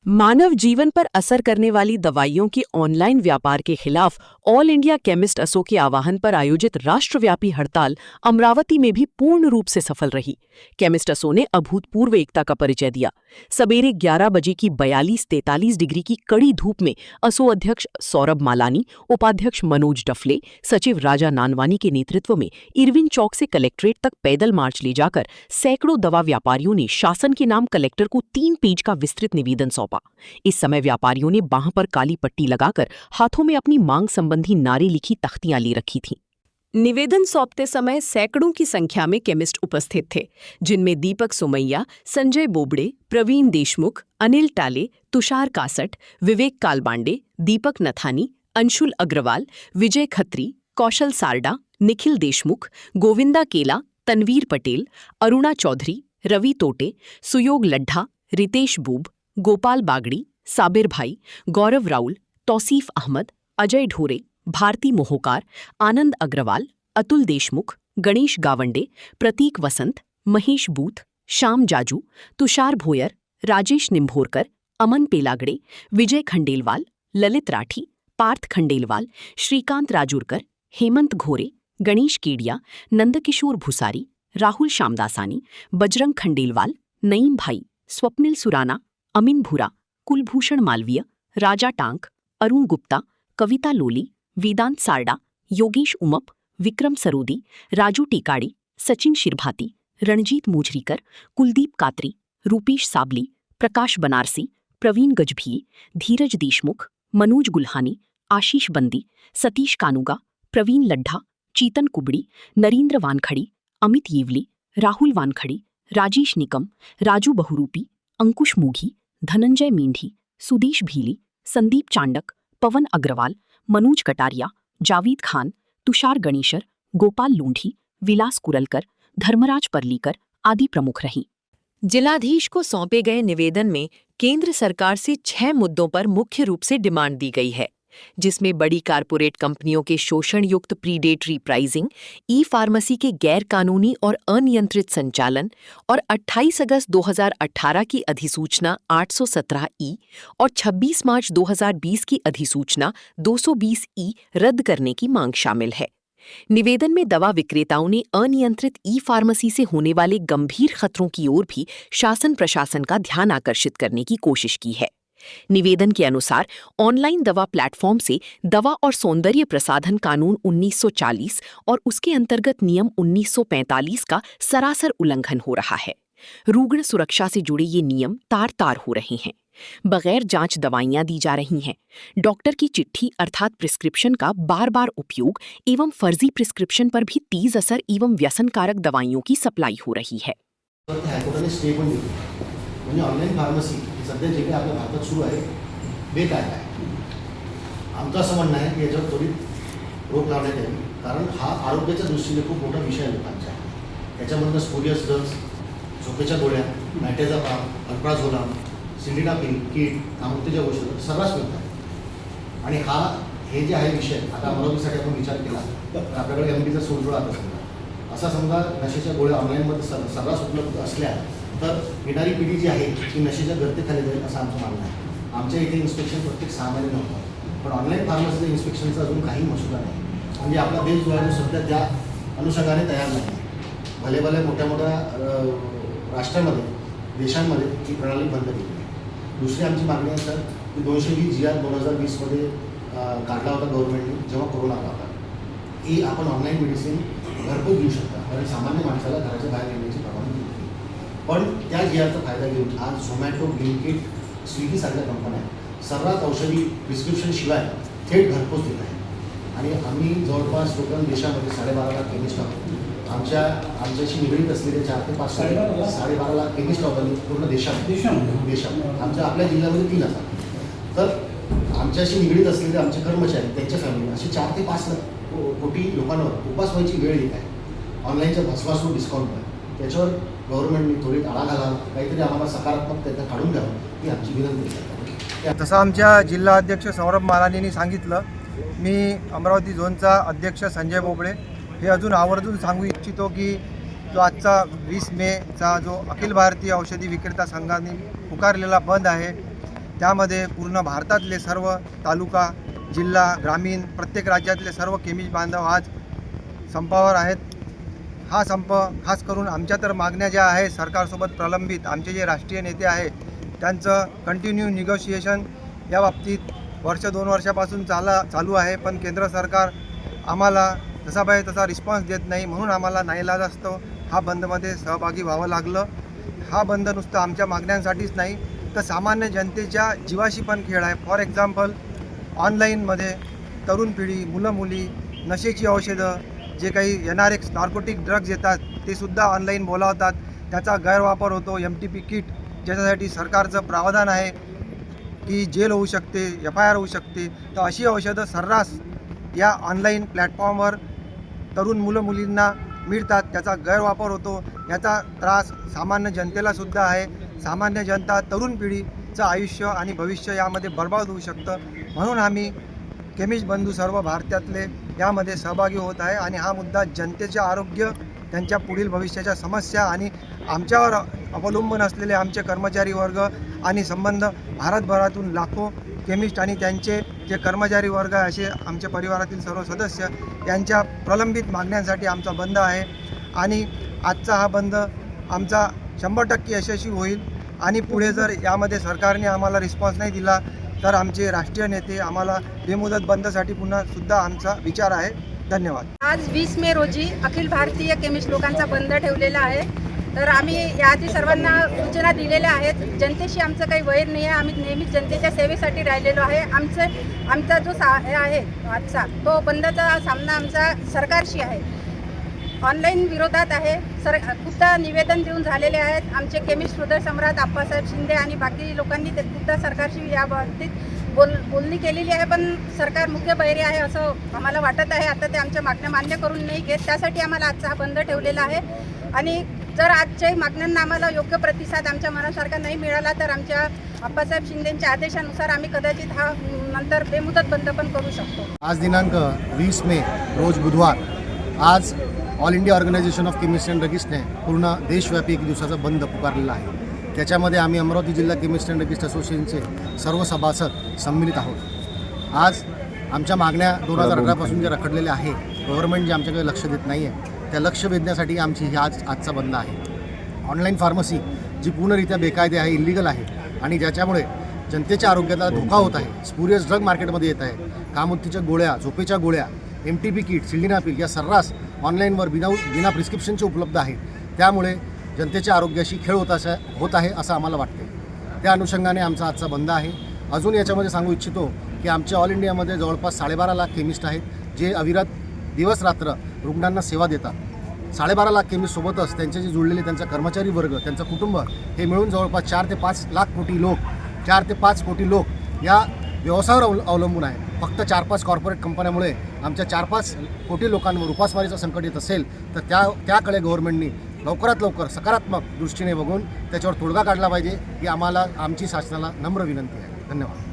मानव जीवन पर असर करने वाली दवाइयों के ऑनलाइन व्यापार के खिलाफ ऑल इंडिया केमिस्ट असो के आह्वान पर आयोजित राष्ट्रव्यापी हड़ताल अमरावती में भी पूर्ण रूप से सफल रही। केमिस्ट असो ने अभूतपूर्व एकता का परिचय दिया। सवेरे 11 बजे की 42-43 डिग्री की कड़ी धूप में असो अध्यक्ष सौरभ मालानी, उपाध्यक्ष मनोज डफले, सचिव राजा नानवानी के नेतृत्व में इरविन चौक से कलेक्ट्रेट तक पैदल मार्च ले जाकर सैकड़ों दवा व्यापारियों ने शासन के नाम कलेक्टर को 3 पेज का विस्तृत निवेदन सौंपा। इस समय व्यापारियों ने बाह पर काली पट्टी लगाकर हाथों में अपनी मांग संबंधी नारे लिखी तख्तियां ले रखी थीं। निवेदन सौंपते समय सैकड़ों की संख्या में केमिस्ट उपस्थित थे, जिनमें दीपक सोमैया, संजय बोबड़े, प्रवीण देशमुख, अनिल टाले, तुषार कासट, विवेक कालबांडे, दीपक नथानी, अंशुल अग्रवाल, विजय खत्री, कौशल सारडा, निखिल देशमुख, गोविंदा केला, तनवीर पटेल, अरुणा चौधरी, रवि तोटे, सुयोग लड्ढा, रितेश बूब, गोपाल बागड़ी, साबिर भाई, गौरव राउल, तौसीफ अहमद, अजय ढोरे, भारती मोहोकार, आनंद अग्रवाल, अतुल देशमुख, गणेश गावंडे, प्रतीक वसंत, महेश बूथ, श्याम जाजू, तुषार भोयर, राजेश निम्भोरकर, अमन पेलागड़े, विजय खंडेलवाल, ललित राठी, पार्थ खंडेलवाल, श्रीकांत राजूरकर, हेमंत घोरे, गणेश केडिया, नंदकिशोर भुसारी, राहुल श्यामदासानी, बजरंग खंडेलवाल, नईम भाई, स्वप्निल सुराना, अमिन भूरा, कुलभूषण मालवीय, राजा टांक, अरुण गुप्ता, कविता लोली, वेदांत सारडा, योगेश उमप, विक्रम सरोदी, राजू टिकाड़ी, सचिन शिरभाती, रणजीत मूझरीकर, कुलदीप कात्री, रूपेश साबली, प्रकाश बनारसी, प्रवीण गजभिये, धीरज देशमुख, मनोज गुल्हानी, आशीष बंदी, सतीश कानुगा, प्रवीण लड्ढा, चीतन कुबड़ी, नरेंद्र वानखड़ी, अमित येवले, राहुल वानखड़ी, राजेश निकम, राजू बहुरूपी, अंकुश मूघी, धनंजय मेंढी, सुदेश भीली, संदीप चांडक, पवन अग्रवाल, मनोज कटारिया, जावेद खान, तुषार गणेशर, गोपाल लूंढी, विलास कुरलकर, धर्मराज परलीकर आदि प्रमुख रहीं। जिलाधीश को सौंपे गए निवेदन में केंद्र सरकार से 6 मुद्दों पर मुख्य रूप से डिमांड दी गई है, जिसमें बड़ी कारपोरेट कंपनियों के शोषण युक्त प्रीडेटरी प्राइसिंग, ई फार्मेसी के गैर कानूनी और अनियंत्रित संचालन और 28 अगस्त 2018 की अधिसूचना 817 और 26 मार्च 2020 की अधिसूचना 220 रद्द करने की मांग शामिल है। निवेदन में दवा विक्रेताओं ने अनियंत्रित ई फार्मेसी से होने वाले गंभीर खतरों की ओर भी शासन प्रशासन का ध्यान आकर्षित करने की कोशिश की है। निवेदन के अनुसार ऑनलाइन दवा प्लेटफॉर्म से दवा और सौंदर्य प्रसाधन कानून 1940 और उसके अंतर्गत नियम 1945 का सरासर उल्लंघन हो रहा है। रुग्ण सुरक्षा से जुड़े ये नियम तार-तार हो रहे हैं। बगैर जांच दवाइयां दी जा रही हैं। डॉक्टर की चिट्ठी अर्थात प्रिस्क्रिप्शन का बार-बार उपयोग एवं फर्जी प्रिस्क्रिप्शन पर भी तेज असर एवं व्यसनकारक दवाइयों की सप्लाई हो रही है। म्हणजे ऑनलाईन फार्मसी सध्या जे काही आपल्या भारतात सुरू आहे बेकायदा आहे। आमचं असं म्हणणं आहे की याच्यावर त्वरित रोख लावण्यात यावी, कारण हा आरोग्याच्या दृष्टीने खूप मोठा विषय आहे लोकांच्या। याच्यामधनं स्पोरियस ड्रग्ज, झोपेच्या गोळ्या, मॅटेचा पाक, अल्प्राझोलाम, सिंडिनाफिल, किट, कामोत्तेजक औषधं सर्रास मिळतात। आणि हे जे आहे विषय आता अमरावतीसाठी आपण विचार केला तर आपल्याकडे एमडीचा सोडजोळा आता समजा असा समजा नशेच्या गोळ्या ऑनलाईनमध्ये सर्रास उपलब्ध असल्या तर येणारी पिढी जी आहे ती नशेच्या गर्तेखाली जाईल असं आमचं म्हणणं आहे। आमच्या इथे इन्स्पेक्शन प्रत्येक 6 महिन्याने होतं, पण ऑनलाईन फार्मसीचं इन्स्पेक्शनचा अजून काही मसुदा नाही। म्हणजे आपला देश जो आहे तो सध्या त्या अनुषंगाने तयार नाही। भले भले मोठ्या मोठ्या राष्ट्रांमध्ये देशांमध्ये ही प्रणाली बंद केली आहे। दुसरी आमची मागणी आहे सर की 220 GR 2020मध्ये काढला होता गव्हर्नमेंटने जेव्हा कोरोना आला होता, की आपण ऑनलाईन मेडिसिन घरपोच घेऊ शकता, कारण सामान्य माणसाला घराच्या बाहेर येण्याची परवानगी नाही। पण त्या GRचा फायदा घेऊन आज झोमॅटो, ब्लिंकिट, स्विगी सारख्या कंपन्या सर्रास औषधी प्रिस्क्रिप्शनशिवाय थेट घरपोच देत आहेत। आणि आम्ही जवळपास टोटल देशामध्ये 12.5 लाख केमिस्ट आहोत। आमच्याशी निगडीत असलेले 4 ते 5 12.5 लाख केमिस्ट आहोत पूर्ण देशात। आपल्या जिल्ह्यामध्ये 3,000। तर आमच्याशी निगडीत असलेले आमचे कर्मचारी, त्यांच्या फॅमिली असे 4 ते 5 कोटी लोकांवर उपास व्हायची वेळ येत आहे ऑनलाईनच्या भसवासवर डिस्काउंटवर। त्याच्यावर गव्हर्नमेंटने त्वरित आळा घालावा, काहीतरी आम्हाला सकारात्मक त्याचा काढून द्यावं ही आमची विनंती आहे। तसं आमच्या जिल्हा अध्यक्ष सौरभ मालानींनी सांगितलं, मी अमरावती झोनचा अध्यक्ष संजय बोबळे हे अजून आवर्जून सांगू इच्छितो की जो आजचा 20 मेचा जो अखिल भारतीय औषधी विक्रेता संघाने पुकारलेला बंद आहे त्यामध्ये पूर्ण भारतातले सर्व तालुका, जिल्हा, ग्रामीण प्रत्येक राज्यातले सर्व केमिस्ट बांधव आज संपावर आहेत. हा संप खास करून आमच्या तर मागण्या ज्या आहे सरकारसोबत प्रलंबित, आमचे जे राष्ट्रीय नेते आहे त्यांचं कंटिन्यू निगोशिएशन या बाबतीत वर्ष 2 वर्षापासून चालू आहे, पण केंद्र सरकार आम्हाला जसा पाहिजे तसा रिस्पॉन्स देत नाही. म्हणून आम्हाला नाईलाजास्तव हा बंदमध्ये सहभागी व्हावं लागलं. हा बंद नुसतं आमच्या मागण्यांसाठीच नाही तर सामान्य जनतेच्या जीवाशी पण खेळ आहे. फॉर एक्झाम्पल ऑनलाईनमध्ये तरुण पिढी, मुलं मुली नशेची औषधं, जे काही NRX नार्कोटिक ड्रग्ज येतात ते सुद्धा ऑनलाईन बोलावतात, त्याचा गैरवापर होतो. MTP किट ज्याच्यासाठी सरकारचं प्रावधान आहे की जेल होऊ शकते, FIR होऊ शकते, तर अशी औषधं सर्रास या ऑनलाईन प्लॅटफॉर्मवर तरुण मुलं मुलींना मिळतात, त्याचा गैरवापर होतो. याचा त्रास सामान्य जनतेलासुद्धा आहे. सामान्य जनता, तरुण पिढीचं आयुष्य आणि भविष्य यामध्ये बर्बाद होऊ शकतं. म्हणून आम्ही केमिस्ट बंधू सर्व भारतातले यामध्ये सहभागी होत आहे आणि हा मुद्दा जनतेचे आरोग्य, त्यांच्या पुढील भविष्याच्या समस्या आणि आमच्यावर अवलंबून असलेले आमचे कर्मचारी वर्ग आणि संबंध भारतभरातून लाखो केमिस्ट आणि त्यांचे जे कर्मचारी वर्ग आहे असे आमच्या परिवारातील सर्व सदस्य यांच्या प्रलंबित मागण्यांसाठी आमचा बंद आहे. आणि आजचा हा बंद आमचा 100% यशस्वी होईल आणि पुढे जर यामध्ये सरकारने आम्हाला रिस्पॉन्स नाही दिला तर आमचे राष्ट्रीय नेते आम्हाला बेमुदत बंदसाठी पुन्हा सुद्धा आमचा विचार आहे. धन्यवाद. आज 20 मे रोजी अखिल भारतीय केमिस्ट लोकांचा बंद ठेवलेला आहे. तर आम्ही याआधी सर्वांना सूचना दिलेल्या आहेत. जनतेशी आमचं काही वैर नाही आहे. आम्ही नेहमीच जनतेच्या सेवेसाठी राहिलेलो आहे. आमचा जो हे आहे आजचा तो बंदचा सामना आमचा सरकारशी आहे, ऑनलाईन विरोधात आहे. खूपदा निवेदन देऊन झालेले आहेत. आमचे केमिस्ट हृदयसम्राट आप्पासाहेब शिंदे आणि बाकी लोकांनी ते खूपदा सरकारशी या बाबतीत बोलणी केलेली आहे, पण सरकार मुख्य बहिरे आहे असं आम्हाला वाटत आहे. आता ते आमच्या मागण्या मान्य करून नाही घेत, त्यासाठी आम्हाला आजचा हा बंद ठेवलेला आहे. आणि जर आजच्याही मागण्यांना आम्हाला योग्य प्रतिसाद आमच्या मनासारखा नाही मिळाला तर आमच्या आप्पासाहेब शिंदेंच्या आदेशानुसार आम्ही कदाचित हा नंतर बेमुदत बंद पण करू शकतो. आज दिनांक 20 मे रोज बुधवार, आज All India Organisation of chemist and ड्रगिस्टने पूर्ण देशव्यापी 1 दिवसाचा बंद पुकारलेला आहे. त्याच्यामध्ये आम्ही अमरावती जिल्हा केमिस्ट अँड ड्रगिस्ट असोसिएशनचे सर्व सभासद सम्मिलित आहोत. आज आमच्या मागण्या 2018 पासून ज्या रखडलेल्या आहे, गव्हर्नमेंट जे आमच्याकडे लक्ष देत नाही आहे त्या लक्ष वेधण्यासाठी आमची ही आजचा बंद आहे. ऑनलाईन फार्मसी जी पूर्णरित्या बेकायदे आहे, इलिगल आहे आणि ज्याच्यामुळे जनतेच्या आरोग्याला धोका होत आहे. स्पुरियस ड्रग मार्केटमध्ये येत आहे. कामोत्तीच्या गोळ्या, झोपेच्या गोळ्या, MTP किट, सिल्डिनापिल या सर्रास ऑनलाईनवर बिना प्रिस्क्रिप्शनचे उपलब्ध आहेत. त्यामुळे जनतेच्या आरोग्याशी खेळ होत आहे असं आम्हाला वाटते. त्या अनुषंगाने आमचा आजचा बंद आहे. अजून याच्यामध्ये सांगू इच्छितो की आमच्या ऑल इंडियामध्ये जवळपास 12.5 लाख केमिस्ट आहेत जे अविरत दिवस रात्र रुग्णांना सेवा देतात. 12.5 लाख केमिस्टसोबतच त्यांचे जे जुळलेले त्यांचा कर्मचारी वर्ग, त्यांचं कुटुंब हे मिळून जवळपास 4 ते 5 लाख कोटी लोक 4 ते 5 कोटी लोक या व्यवसायावर अवलंबून आहेत. फक्त 4-5 कॉर्पोरेट कंपन्यामुळे आमच्या 4-5 कोटी लोकांवर उपासमारीचं संकट येत असेल तर त्याकडे गव्हर्नमेंटनी लवकरात लवकर सकारात्मक दृष्टीने बघून त्याच्यावर तोडगा काढला पाहिजे ही आम्हाला आमची शासनाला नम्र विनंती आहे. धन्यवाद.